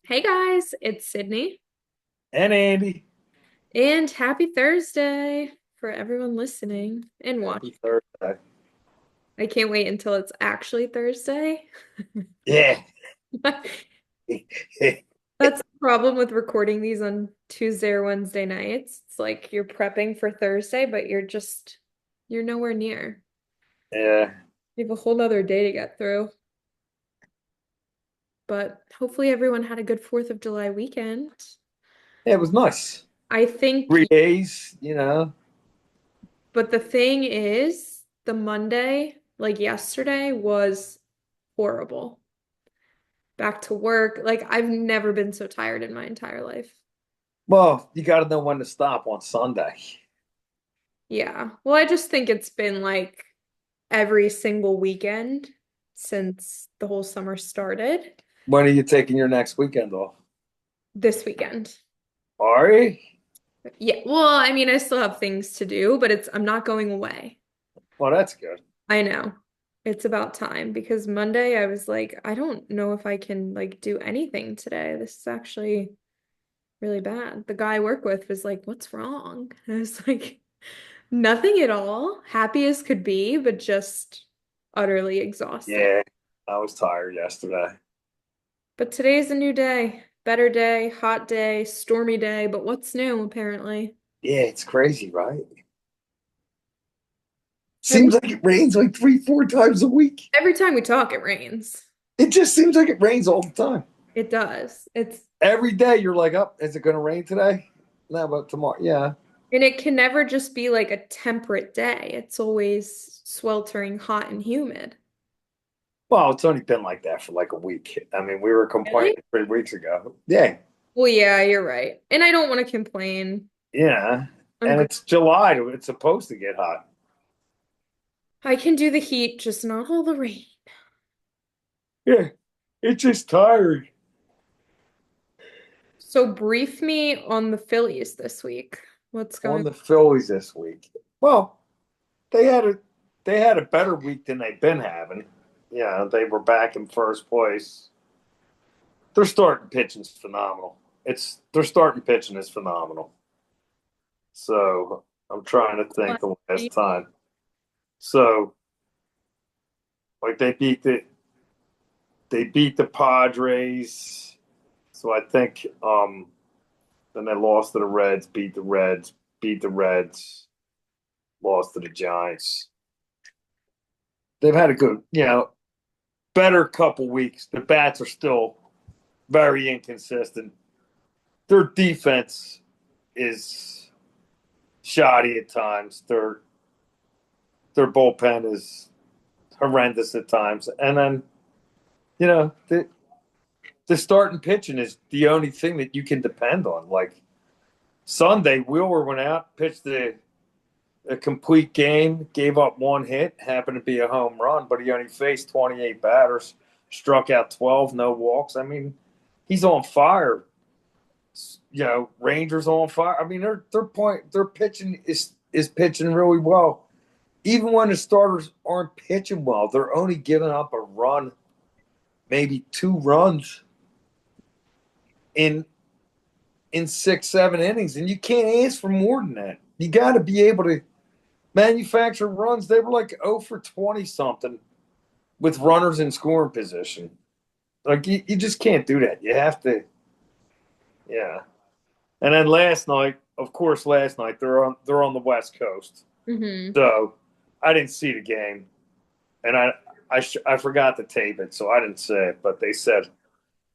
Hey guys, it's Sydney, And Andy, and happy Thursday for everyone listening and happy watching. Thursday. I can't wait until it's actually Thursday. Yeah. That's the problem with recording these on Tuesday or Wednesday nights. It's like you're prepping for Thursday, but you're nowhere near. Yeah. You have a whole nother day to get through. But hopefully everyone had a good 4th of July weekend. It was nice. I think, 3 days. but the thing is, the Monday, like yesterday, was horrible. Back to work. Like I've never been so tired in my entire life. Well, you got to know when to stop on Sunday. Yeah. Well, I just think it's been like every single weekend since the whole summer started When are you taking your next weekend off? this weekend. Are you? Yeah. Well, I mean, I still have things to do, but I'm not going away. Well, that's good. I know. It's about time because Monday I was like, I don't know if I can like do anything today. This is actually really bad. The guy I work with was like, "What's wrong?" I was like, "Nothing at all. Happy as could be, but just utterly exhausted." Yeah. I was tired yesterday. But today's a new day. Better day, hot day, stormy day, but what's new apparently? Yeah, it's crazy, right? Every Seems like it rains like 3, 4 times a week. every time we talk, it rains. It just seems like it rains all the time. It does. Every day you're like, oh, is it going to rain today? No, but tomorrow. Yeah. And it can never just be like a temperate day. It's always sweltering hot and humid. Well, it's only been like that for like a week. I mean, we were Really? complaining 3 weeks ago. Yeah. Well, yeah, you're right. And I don't want to complain. Yeah. I'm And good. it's July. It's supposed to get hot. I can do the heat, just not all the rain. Yeah. It's just tired. So brief me on the Phillies this week. What's On going the Phillies this week. Well, they had a they had a better week than they've been having. Yeah, they were back in first place. Their starting pitching is phenomenal. It's their starting pitching is phenomenal. So I'm trying to on? think the last time. So like they beat the Padres. So I think then they lost to the Reds, beat the Reds, lost to the Giants. They've had a good, better couple weeks. The bats are still very inconsistent. Their defense is shoddy at times. Their bullpen is horrendous at times. And then, you know, the starting pitching is the only thing that you can depend on. Like Sunday, Wheeler went out, pitched a complete game, gave up one hit, happened to be a home run, but he only faced 28 batters, struck out 12, no walks. I mean, he's on fire. Rangers on fire. I mean, their pitching is pitching really well. Even when the starters aren't pitching well, they're only giving up a run, maybe 2 runs in 6, 7 innings, and you can't ask for more than that. You got to be able to manufacture runs. They were like 0 for 20 something with runners in scoring position. Like you just can't do that. You have to, yeah. And then last night they're on the West Coast, Hmm. so I didn't see the game, and I forgot to tape it, so I didn't say it. But they said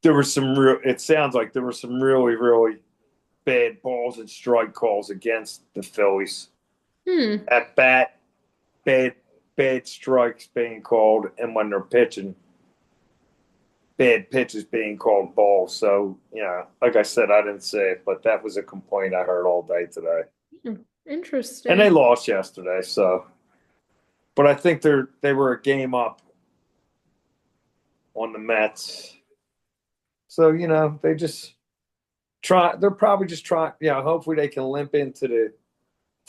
there was some real. It sounds like there were some really bad balls and strike calls against the Phillies Hmm. at bat. Bad bad strikes being called, and when they're pitching, bad pitches being called balls. So, like I said, I didn't say it, but that was a complaint I heard all day today. And Interesting. they lost yesterday, so but I think they were a game up on the Mets. So, they just they're probably just trying, hopefully they can limp into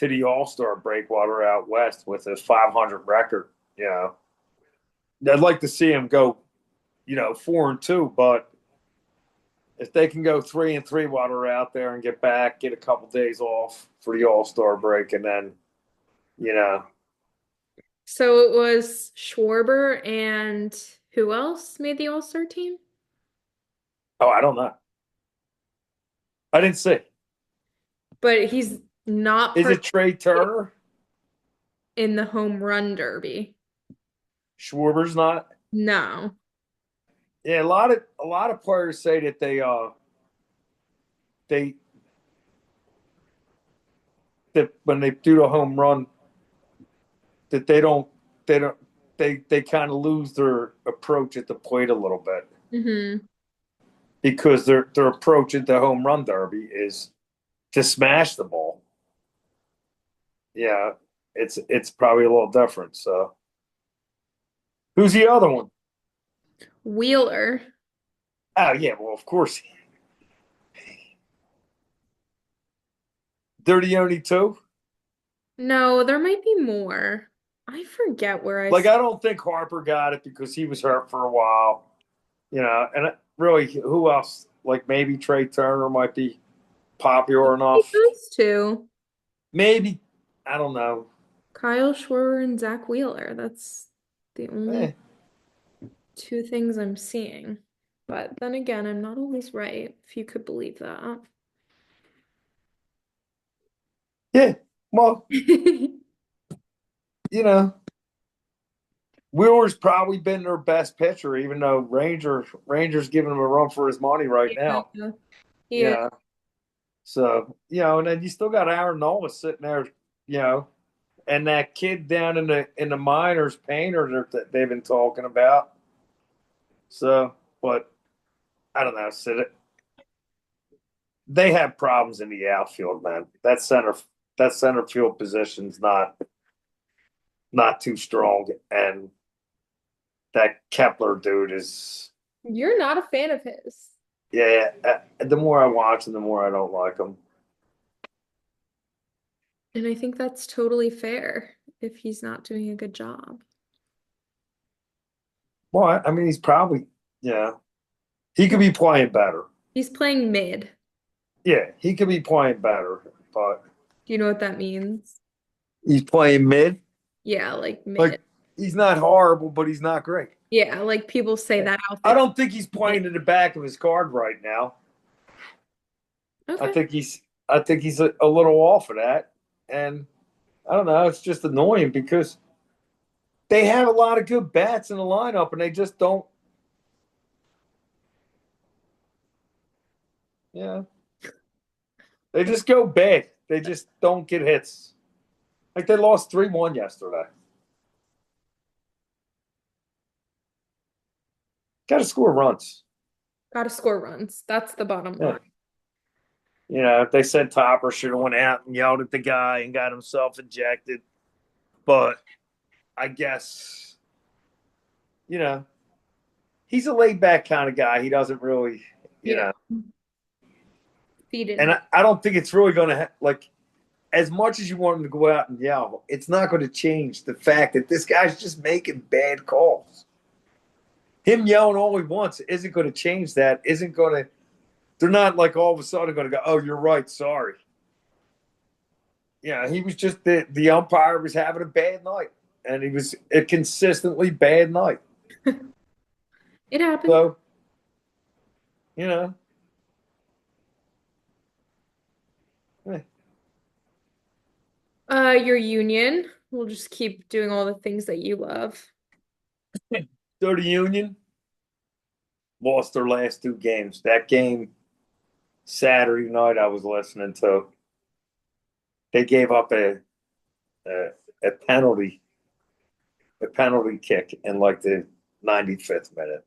the All-Star break while they're out west with a 500 record. You know, I'd like to see them go, 4-2, but if they can go 3-3 while they're out there and get back, get a couple days off for the All-Star break, and then you know, So it was Schwarber and who else made the All-Star team? oh, I don't know. I didn't see. But he's not Is it Trey participating Turner? in the home run derby. Schwarber's not. No. Yeah, a lot of players say that they that when they do the home run that they don't they kind of lose their approach at the plate a little bit Hmm. because their approach at the home run derby is to smash the ball. Yeah, it's probably a little different. So who's the other one? Wheeler. Oh yeah, well of course they're the only two. No, there might be more. I forget where I Like saw. I don't think Harper got it because he was hurt for a while. And really, who else? Like maybe Trey Turner might be popular enough. Those two. Maybe I don't know. Kyle Schwarber and Zack Wheeler. That's the only Eh, two things I'm seeing. But then again, I'm not always right, if you could believe that. yeah. Well, you know, Wheeler's probably been their best pitcher, even though Rangers giving him a run for his money right now. Yeah. Yeah. Yeah. So and then you still got Aaron Nola sitting there, you know, and that kid down in the minors, Painter that they've been talking about. So, but I don't know. They have problems in the outfield, man. That center field position's not too strong, and that Kepler dude is You're not a fan of his. yeah. The more I watch him, the more I don't like him. And I think that's totally fair if he's not doing a good job. Well, I mean, he's probably yeah. He could be playing better. He's playing mid. Yeah, he could be playing better, but Do you know what that means? he's playing mid. Yeah, like mid. Like he's not horrible, but he's not great. Yeah, like people say that I outfit's don't think he's mid. playing in the back of his card right now. I Okay. think he's I think he's a little off of that, and I don't know. It's just annoying because they have a lot of good bats in the lineup, and they just don't. Yeah, they just go bad. They just don't get hits. Like they lost 3-1 yesterday. Got to score runs. Gotta score runs. That's the bottom Yeah. line. They said Topper should have went out and yelled at the guy and got himself ejected, but I guess you know he's a laid back kind of guy. He doesn't really, you Yeah. know, Feed and into. I don't think it's really going to like as much as you want him to go out and yell, it's not going to change the fact that this guy's just making bad calls. Him yelling all he wants isn't going to change that. Isn't going to. They're not like all of a sudden going to go, "Oh, you're right, sorry." Yeah, he was just the umpire was having a bad night, and he was a consistently bad night. It happened. So you know, eh. Your union. We'll just keep doing all the things that you love. So the Union lost their last two games. That game Saturday night, I was listening to. They gave up a, a penalty a penalty kick in like the 95th minute.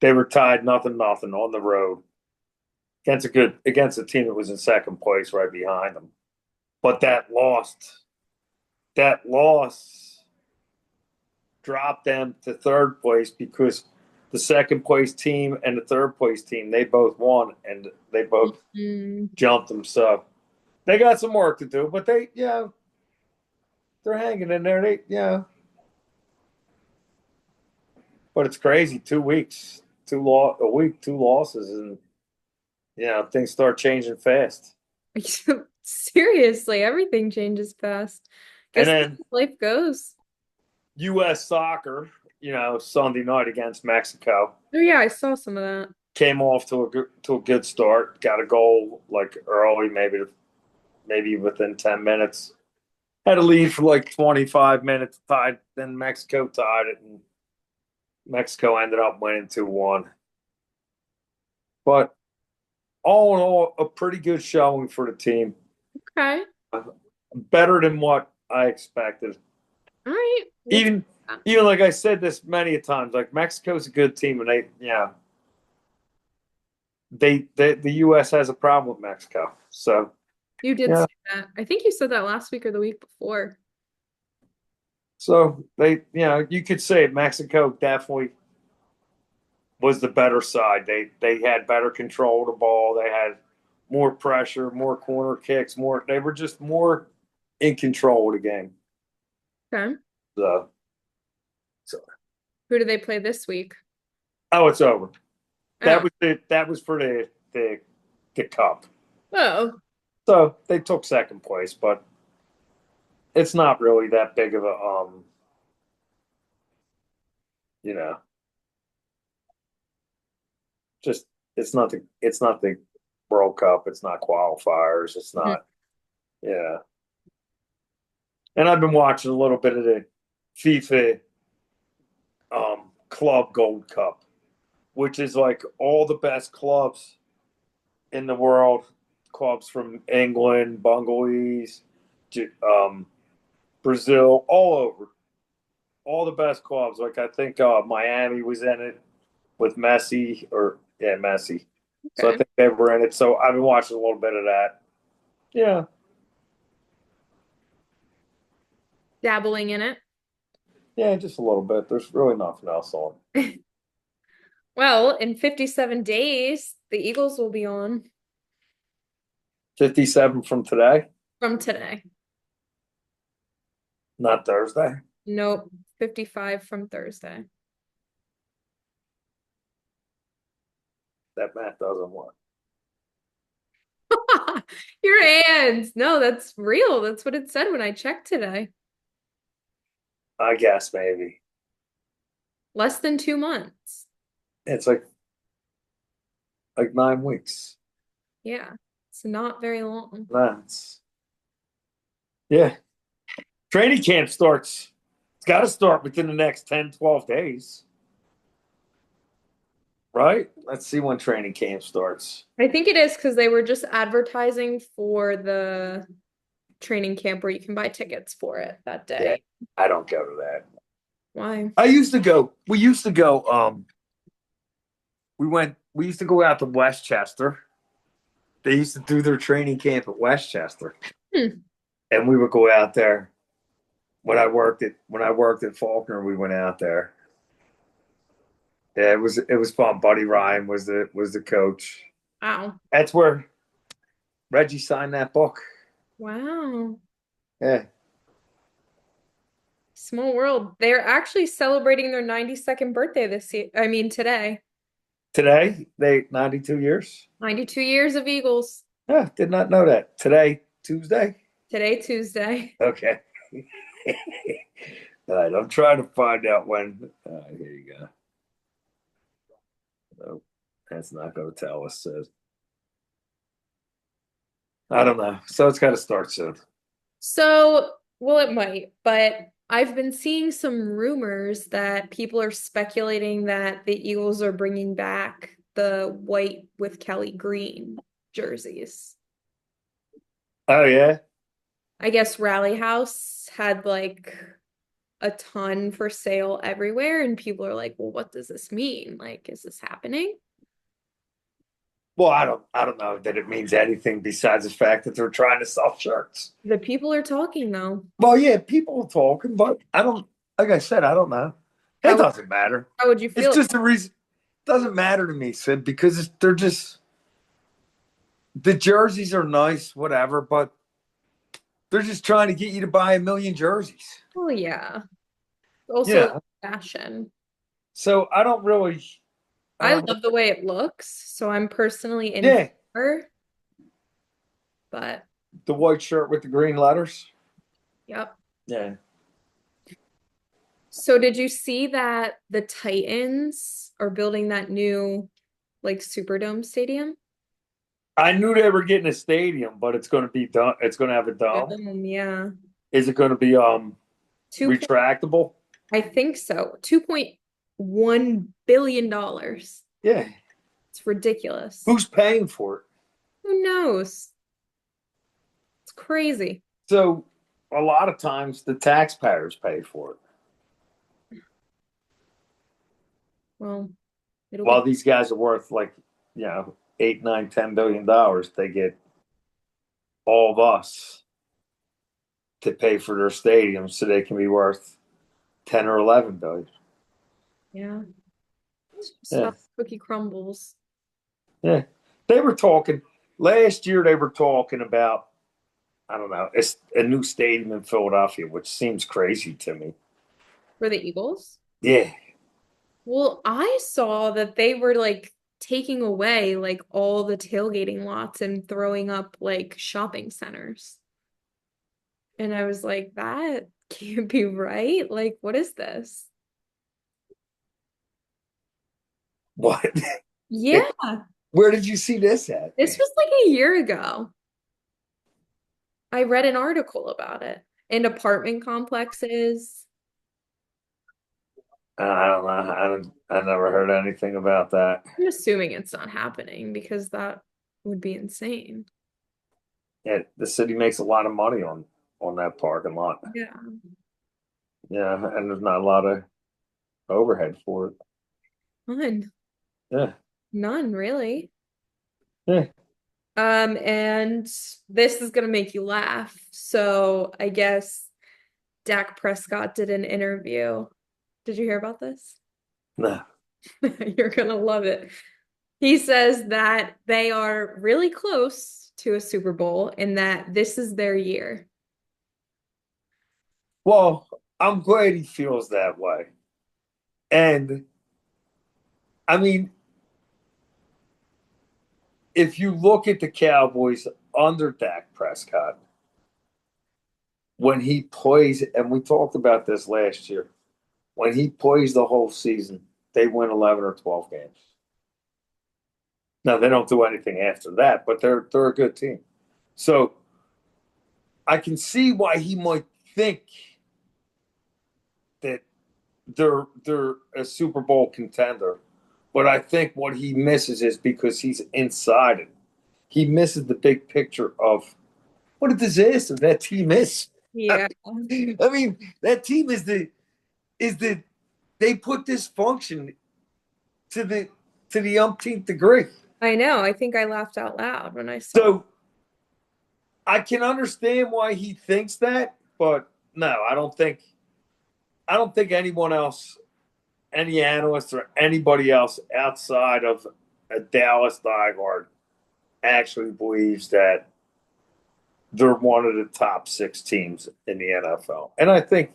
They were tied nothing on the road against a team that was in second place right behind them. But that loss dropped them to third place because the second place team and the third place team they both won and they both Mm. jumped them. So they got some work to do, but they're hanging in there. But it's crazy. 2 weeks. a week, two losses, and things start changing fast. Seriously, everything changes fast. And Guess that's then how life goes. U.S. soccer, Sunday night against Mexico, Oh yeah, I saw some of that. came off to a good start. Got a goal like early, maybe within 10 minutes. Had a lead for like 25 minutes, tied. Then Mexico tied it, and Mexico ended up winning 2-1. But all in all, a pretty good showing for the team. Okay. Better than what I expected. All right. We'll take Even that. even like I said this many a times, like Mexico's a good team, and the U.S. has a problem with Mexico. So You did yeah, say that. I think you said that last week or the week before. so you could say Mexico definitely was the better side. They had better control of the ball. They had more pressure, more corner kicks, more. They were just more in control of the game. Okay. So, so Who do they play this week? oh, it's over. Oh. That was for the cup. Oh. So they took second place, but it's not really that big of a you know, just it's not the World Cup. It's not qualifiers. It's Mhm. not yeah. And I've been watching a little bit of the FIFA Club Gold Cup, which is like all the best clubs in the world, clubs from England, Bungalows, Brazil, all over, all the best clubs. Like I think Miami was in it with Messi, or yeah, Messi. So I Okay. think they were in it. So I've been watching a little bit of that. Yeah, Dabbling in it. yeah, just a little bit. There's really nothing else on. Well, in 57 days, the Eagles will be on 57 from today, from today. not Thursday. Nope, 55 from Thursday. That math doesn't work. Your hands. No, that's real. That's what it said when I checked today. I guess maybe Less than 2 months. it's like 9 weeks. Yeah, it's not very long. That's yeah. Training camp starts. It's got to start within the next 10, 12 days, right? Let's see when training camp starts. I think it is because they were just advertising for the training camp where you can buy tickets for it that Yeah, day. I don't go to that. Why? I used to go. We used to go. We used to go out to Westchester. They used to do their training camp at Westchester, Hmm. and we would go out there. When I worked at Faulkner, we went out there. Yeah, it was fun. Buddy Ryan was the coach. Wow. That's where Reggie signed that book. Wow. Yeah. Small world. They're actually celebrating their 92nd birthday this year. I mean, today. Today, they 92 years. 92 years of Eagles. Yeah, did not know that. Today, Tuesday. Today, Tuesday. Okay. All right, I'm trying to find out when. Here you go. Nope, that's not going to tell us. I don't know. So it's got to start soon. So, well, it might, but I've been seeing some rumors that people are speculating that the Eagles are bringing back the white with Kelly green jerseys. Oh yeah. I guess Rally House had like a ton for sale everywhere, and people are like, well, what does this mean? Like, is this happening? Well, I don't know that it means anything besides the fact that they're trying to sell shirts. The people are talking though. Well, yeah, people are talking, but I don't. Like I said, I don't know. It How would, doesn't matter. how would you It's feel? just a reason. It doesn't matter to me, Sid, because they're just the jerseys are nice, whatever, but they're just trying to get you to buy a million jerseys. Oh yeah. Also Yeah. fashion. So I don't really. I Uh, love the way it looks, so I'm personally in yeah, favor, but the white shirt with the green letters. yep. Yeah. So did you see that the Titans are building that new like Superdome stadium? I knew they were getting a stadium, but it's going to be done. It's going to have a dome. Yeah. Is it going to be Two point, retractable? I think so. $2.1 billion dollars. Yeah. It's ridiculous. Who's paying for it? Who knows? It's crazy. So a lot of times the taxpayers pay for it. Well, it'll While be these guys are worth like, eight, nine, $10 billion, they get all of us to pay for their stadiums so they can be worth 10 or 11 billion. yeah. It's just Yeah. how the cookie crumbles Yeah. They were talking last year, they were talking about, I don't know, it's a new stadium in Philadelphia, which seems crazy to me. for the Eagles. Yeah. Well, I saw that they were like taking away like all the tailgating lots and throwing up like shopping centers. And I was like, that can't be right. Like, what is this? What? Yeah, Where did you see this at? this was like a year ago. I read an article about it. And apartment complexes. I don't know. I never heard anything about that. I'm assuming it's not happening because that would be insane. Yeah, the city makes a lot of money on that parking lot. Yeah. Yeah, and there's not a lot of overhead for it. None. Yeah, None, really. yeah. And this is gonna make you laugh. So I guess Dak Prescott did an interview. Did you hear about this? No. You're gonna love it. He says that they are really close to a Super Bowl and that this is their year. Well, I'm glad he feels that way. And I mean, if you look at the Cowboys under Dak Prescott, when he plays, and we talked about this last year, when he plays the whole season, they win 11 or 12 games. Now they don't do anything after that, but they're a good team. So I can see why he might think that they're a Super Bowl contender. But I think what he misses is because he's inside it. He misses the big picture of what a disaster that team is. Yeah, I mean, that team is the they put dysfunction to the umpteenth degree. I know. I think I laughed out loud when I saw. So I can understand why he thinks that, but no, I don't think anyone else, any analyst or anybody else outside of a Dallas diehard actually believes that they're one of the top six teams in the NFL. And I think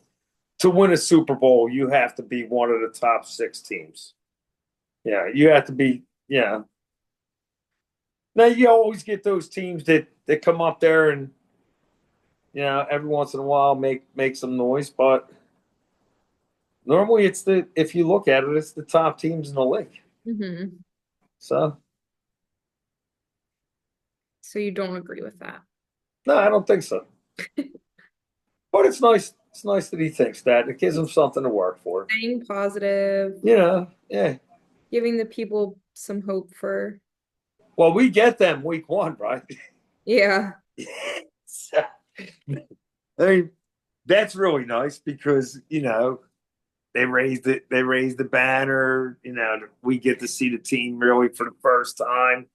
to win a Super Bowl, you have to be one of the top six teams. Yeah, you have to be. Yeah. Now you always get those teams that come up there and every once in a while make some noise, but normally it's the if you look at it, it's the top teams in the league. Mhm. So So you don't agree with that. no, I don't think so. But it's nice. It's nice that he thinks that. It gives him something to work for. Staying positive, Yeah. giving the people some hope for, Well, we get them week one, right? yeah, So, I mean, that's really nice because they raised it. They raised the banner. We get to see the team really for the first time.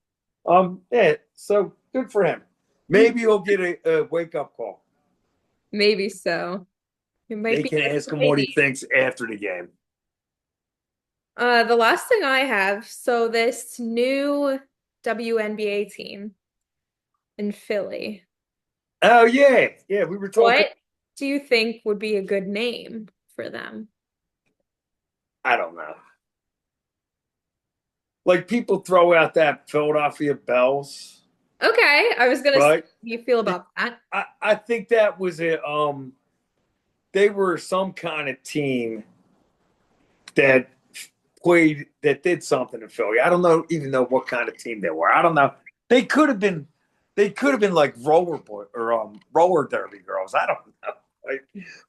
Yeah. So good for him. Maybe he'll get a wake up call. maybe so. It might They be can just ask what him they what he need. thinks after the game. The last thing I have, so this new WNBA team in Philly, Oh yeah. We were talking. what do you think would be a good name for them? I don't know. like people throw out that Philadelphia Bells, Okay, I was gonna say, how right? do you feel about that? I think that was a they were some kind of team that that did something in Philly. I don't know even know what kind of team they were. I don't know. They could have been they could have been like roller boy or roller derby girls. I don't know. Like,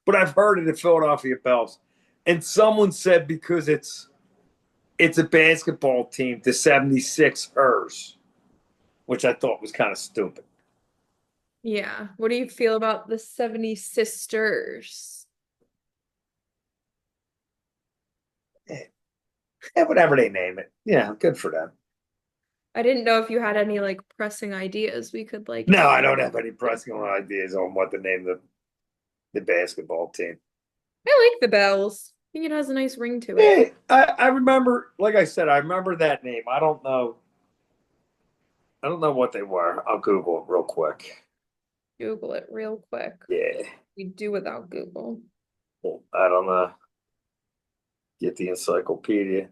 but I've heard of the Philadelphia Bells. And someone said because it's a basketball team, the 76ers, which I thought was kind of stupid. Yeah. What do you feel about the 70 sisters? Yeah, whatever they name it. Yeah, good for them. I didn't know if you had any like pressing ideas we could like No, talk. I don't have any pressing ideas on what to name the basketball team. I like the bells. I think it has a nice ring to it. Yeah, I remember, like I said, I remember that name. I don't know. I don't know what they were. I'll Google it real quick. Google it real quick. Yeah. We do without Google. I don't know. Get the encyclopedia.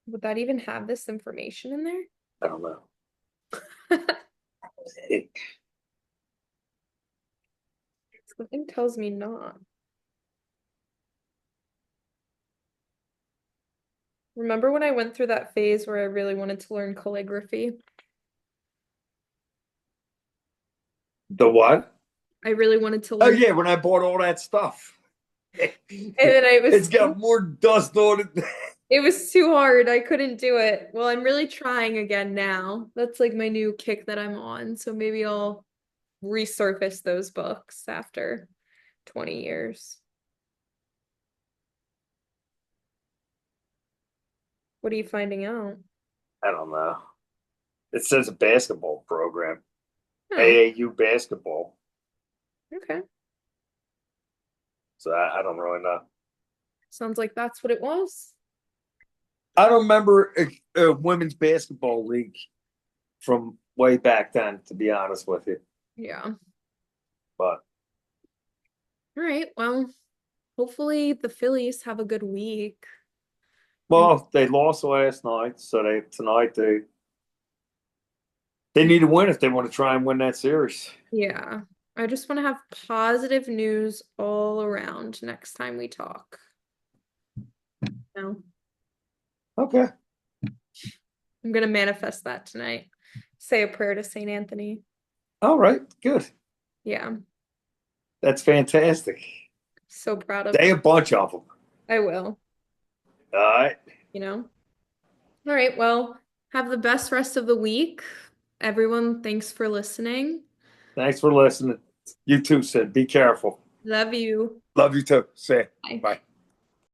Would that even have this information in there? I don't know. Something tells me not. Remember when I went through that phase where I really wanted to learn calligraphy? The what? I really wanted to Oh learn, yeah, when I bought all that stuff. and then It's got more dust on it. it was too hard. I couldn't do it. Well, I'm really trying again now. That's like my new kick that I'm on. So maybe I'll resurface those books after 20 years. What are you finding out? I don't know. It says a basketball program, Oh, AAU basketball. okay. So I don't really know. Sounds like that's what it was. I don't remember a women's basketball league from way back then, to be honest with you. Yeah. But All right. Well, hopefully the Phillies have a good week. And well, they lost last night, so they tonight they need to win if they want to try and win that series. yeah, I just want to have positive news all around next time we talk. No, Okay. I'm gonna manifest that tonight. Say a prayer to Saint Anthony. All right. Good. Yeah, That's fantastic. so proud of They him. a bunch of them. I will, All right. you know. All right, well, have the best rest of the week. Everyone, thanks for listening. Thanks for listening. You too, Sid. Be careful. Love you. Love you too. See ya. Bye. Bye.